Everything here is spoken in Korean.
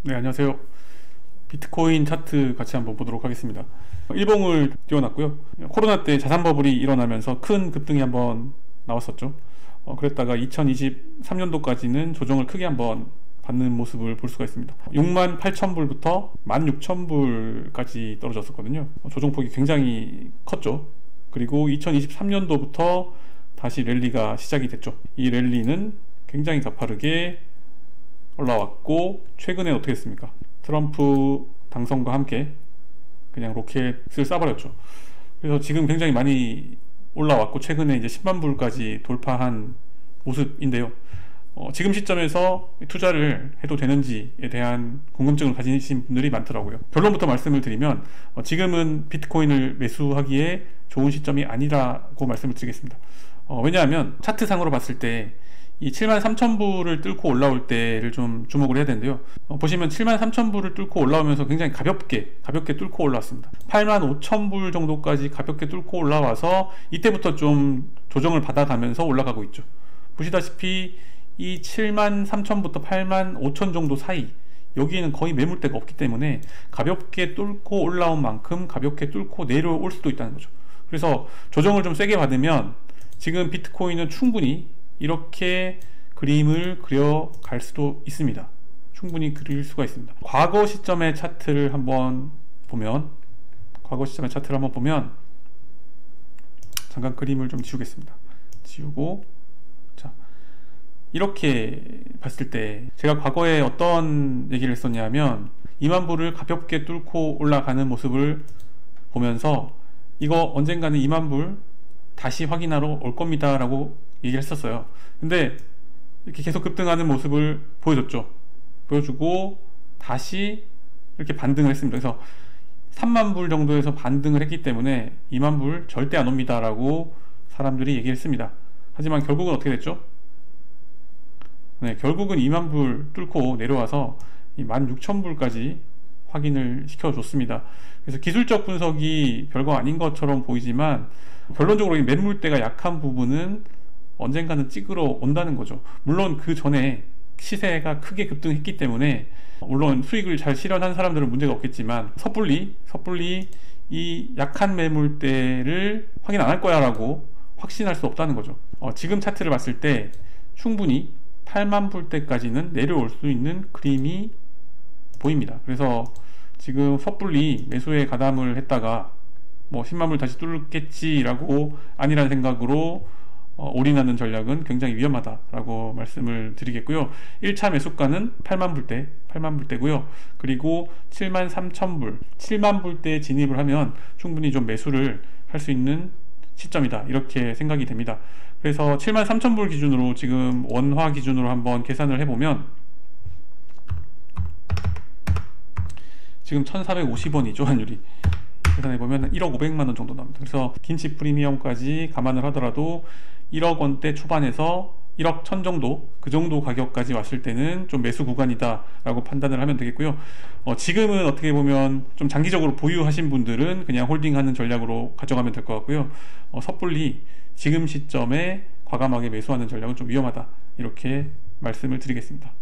네, 안녕하세요. 비트코인 차트 같이 한번 보도록 하겠습니다. 일봉을 띄워놨고요. 코로나 때 자산 버블이 일어나면서 큰 급등이 한번 나왔었죠. 그랬다가 2023년도까지는 조정을 크게 한번 받는 모습을 볼 수가 있습니다. 68,000불부터 16,000불까지 떨어졌었거든요. 조정폭이 굉장히 컸죠. 그리고 2023년도부터 다시 랠리가 시작이 됐죠. 이 랠리는 굉장히 가파르게 올라왔고, 최근에 어떻게 했습니까? 트럼프 당선과 함께 그냥 로켓을 쏴버렸죠. 그래서 지금 굉장히 많이 올라왔고, 최근에 이제 10만 불까지 돌파한 모습인데요. 지금 시점에서 투자를 해도 되는지에 대한 궁금증을 가지신 분들이 많더라고요. 결론부터 말씀을 드리면, 지금은 비트코인을 매수하기에 좋은 시점이 아니라고 말씀을 드리겠습니다. 왜냐하면 차트상으로 봤을 때 이 73,000불을 뚫고 올라올 때를 좀 주목을 해야 되는데요. 보시면 73,000불을 뚫고 올라오면서 굉장히 가볍게 뚫고 올라왔습니다. 85,000불 정도까지 가볍게 뚫고 올라와서 이때부터 좀 조정을 받아가면서 올라가고 있죠. 보시다시피 이 73,000부터 85,000 정도 사이, 여기에는 거의 매물대가 없기 때문에 가볍게 뚫고 올라온 만큼 가볍게 뚫고 내려올 수도 있다는 거죠. 그래서 조정을 좀 세게 받으면 지금 비트코인은 충분히 이렇게 그림을 그려갈 수도 있습니다. 충분히 그릴 수가 있습니다. 과거 시점의 차트를 한번 보면, 잠깐 그림을 좀 지우겠습니다. 지우고, 자, 이렇게 봤을 때 제가 과거에 어떤 얘기를 했었냐면 2만 불을 가볍게 뚫고 올라가는 모습을 보면서 이거 언젠가는 2만 불 다시 확인하러 올 겁니다 라고 얘기를 했었어요. 근데 이렇게 계속 급등하는 모습을 보여주고 다시 이렇게 반등을 했습니다. 그래서 3만 불 정도에서 반등을 했기 때문에 2만 불 절대 안 옵니다 라고 사람들이 얘기를 했습니다. 하지만 결국은 어떻게 됐죠? 네, 결국은 2만 불 뚫고 내려와서 16,000불까지 확인을 시켜줬습니다. 그래서 기술적 분석이 별거 아닌 것처럼 보이지만 결론적으로 이 매물대가 약한 부분은 언젠가는 찍으러 온다는 거죠. 물론 그 전에 시세가 크게 급등했기 때문에 물론 수익을 잘 실현한 사람들은 문제가 없겠지만 섣불리 이 약한 매물대를 확인 안 할 거야 라고 확신할 수 없다는 거죠. 지금 차트를 봤을 때 충분히 8만 불대까지는 내려올 수 있는 그림이 보입니다. 그래서 지금 섣불리 매수에 가담을 했다가 뭐 10만 불 다시 뚫겠지라고 아니라는 생각으로 올인하는 전략은 굉장히 위험하다라고 말씀을 드리겠고요. 1차 매수가는 8만 불대고요. 그리고 73,000불, 7만 불대에 진입을 하면 충분히 좀 매수를 할 수 있는 시점이다, 이렇게 생각이 됩니다. 그래서 73,000불 기준으로 지금 원화 기준으로 한번 계산을 해보면 지금 1,450원이죠, 환율이. 계산해보면 1억 500만원 정도 나옵니다. 그래서 긴치 프리미엄까지 감안을 하더라도 1억 원대 초반에서 1억 1천 정도, 그 정도 가격까지 왔을 때는 좀 매수 구간이다 라고 판단을 하면 되겠고요. 지금은 어떻게 보면 좀 장기적으로 보유하신 분들은 그냥 홀딩하는 전략으로 가져가면 될 것 같고요. 섣불리 지금 시점에 과감하게 매수하는 전략은 좀 위험하다, 이렇게 말씀을 드리겠습니다.